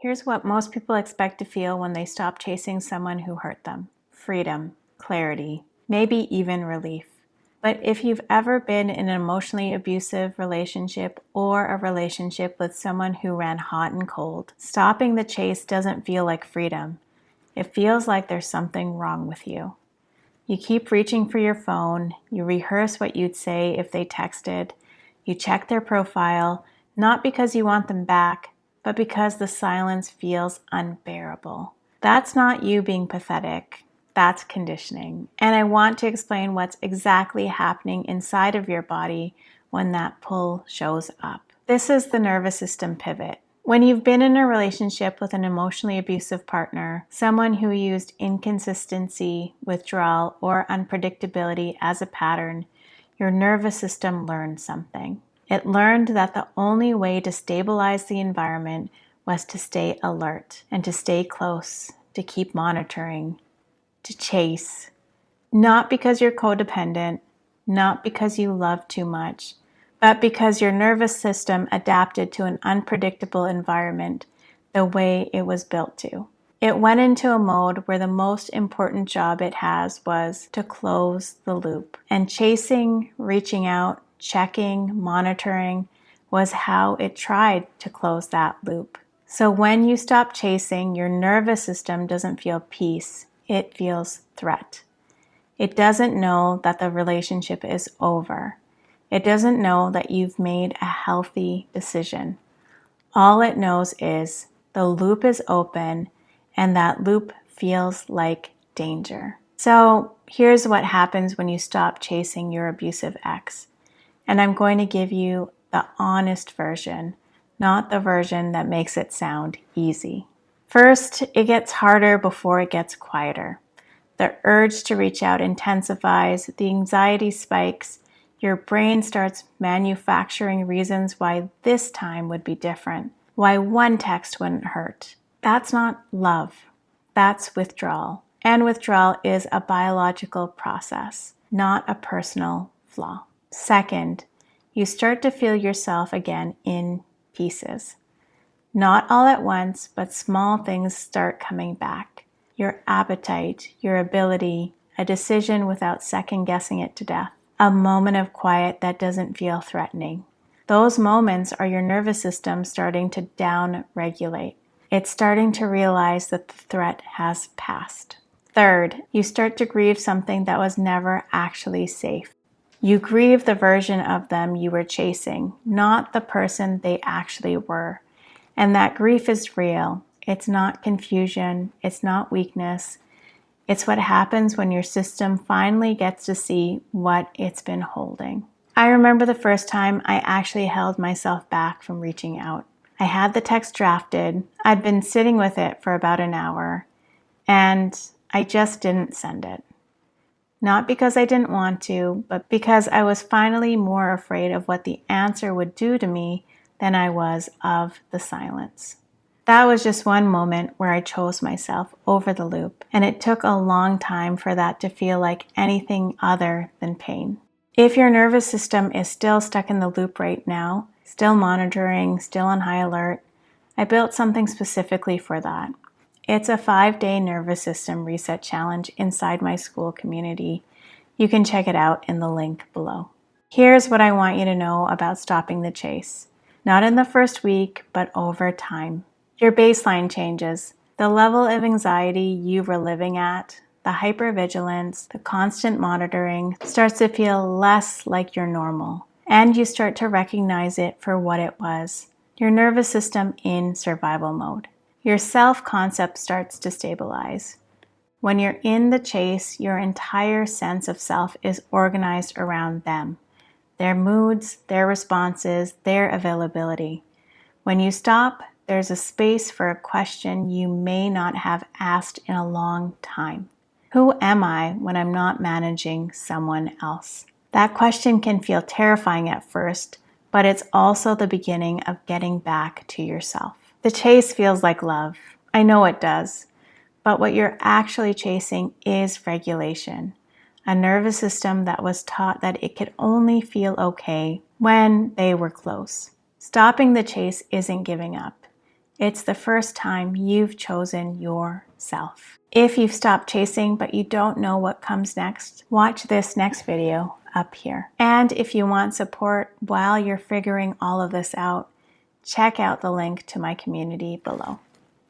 Here's what most people expect to feel when they stop chasing someone who hurt them: freedom, clarity, maybe even relief. But if you've ever been in an emotionally abusive relationship or a relationship with someone who ran hot and cold, stopping the chase doesn't feel like freedom. It feels like there's something wrong with you. You keep reaching for your phone, you rehearse what you'd say if they texted, you check their profile, not because you want them back, but because the silence feels unbearable. That's not you being pathetic. That's conditioning. And I want to explain what's exactly happening inside of your body when that pull shows up. This is the nervous system pivot. When you've been in a relationship with an emotionally abusive partner, someone who used inconsistency, withdrawal, or unpredictability as a pattern, your nervous system learned something. It learned that the only way to stabilize the environment was to stay alert and to stay close, to keep monitoring, to chase. Not because you're codependent, not because you love too much, but because your nervous system adapted to an unpredictable environment the way it was built to. It went into a mode where the most important job it has was to close the loop. And chasing, reaching out, checking, monitoring was how it tried to close that loop. So when you stop chasing, your nervous system doesn't feel peace, it feels threat. It doesn't know that the relationship is over. It doesn't know that you've made a healthy decision. All it knows is the loop is open and that loop feels like danger. So here's what happens when you stop chasing your abusive ex. And I'm going to give you the honest version, not the version that makes it sound easy. First, it gets harder before it gets quieter. The urge to reach out intensifies, the anxiety spikes, your brain starts manufacturing reasons why this time would be different, why one text wouldn't hurt. That's not love. That's withdrawal. And withdrawal is a biological process, not a personal flaw. Second, you start to feel yourself again in pieces. Not all at once, but small things start coming back. Your appetite, your ability, a decision without second guessing it to death, a moment of quiet that doesn't feel threatening. Those moments are your nervous system starting to down-regulate. It's starting to realize that the threat has passed. Third, you start to grieve something that was never actually safe. You grieve the version of them you were chasing, not the person they actually were. And that grief is real. It's not confusion. It's not weakness. It's what happens when your system finally gets to see what it's been holding. I remember the first time I actually held myself back from reaching out. I had the text drafted. I'd been sitting with it for about an hour, and I just didn't send it. Not because I didn't want to, but because I was finally more afraid of what the answer would do to me than I was of the silence. That was just one moment where I chose myself over the loop, and it took a long time for that to feel like anything other than pain. If your nervous system is still stuck in the loop right now, still monitoring, still on high alert, I built something specifically for that. It's a 5-day nervous system reset challenge inside my school community. You can check it out in the link below. Here's what I want you to know about stopping the chase. Not in the first week, but over time. Your baseline changes. The level of anxiety you were living at, the hypervigilance, the constant monitoring starts to feel less like your normal. And you start to recognize it for what it was. Your nervous system in survival mode. Your self-concept starts to stabilize. When you're in the chase, your entire sense of self is organized around them. Their moods, their responses, their availability. When you stop, there's a space for a question you may not have asked in a long time. Who am I when I'm not managing someone else? That question can feel terrifying at first, but it's also the beginning of getting back to yourself. The chase feels like love. I know it does. But what you're actually chasing is regulation. A nervous system that was taught that it could only feel okay when they were close. Stopping the chase isn't giving up. It's the first time you've chosen yourself. If you've stopped chasing but you don't know what comes next, watch this next video up here. And if you want support while you're figuring all of this out, check out the link to my community below.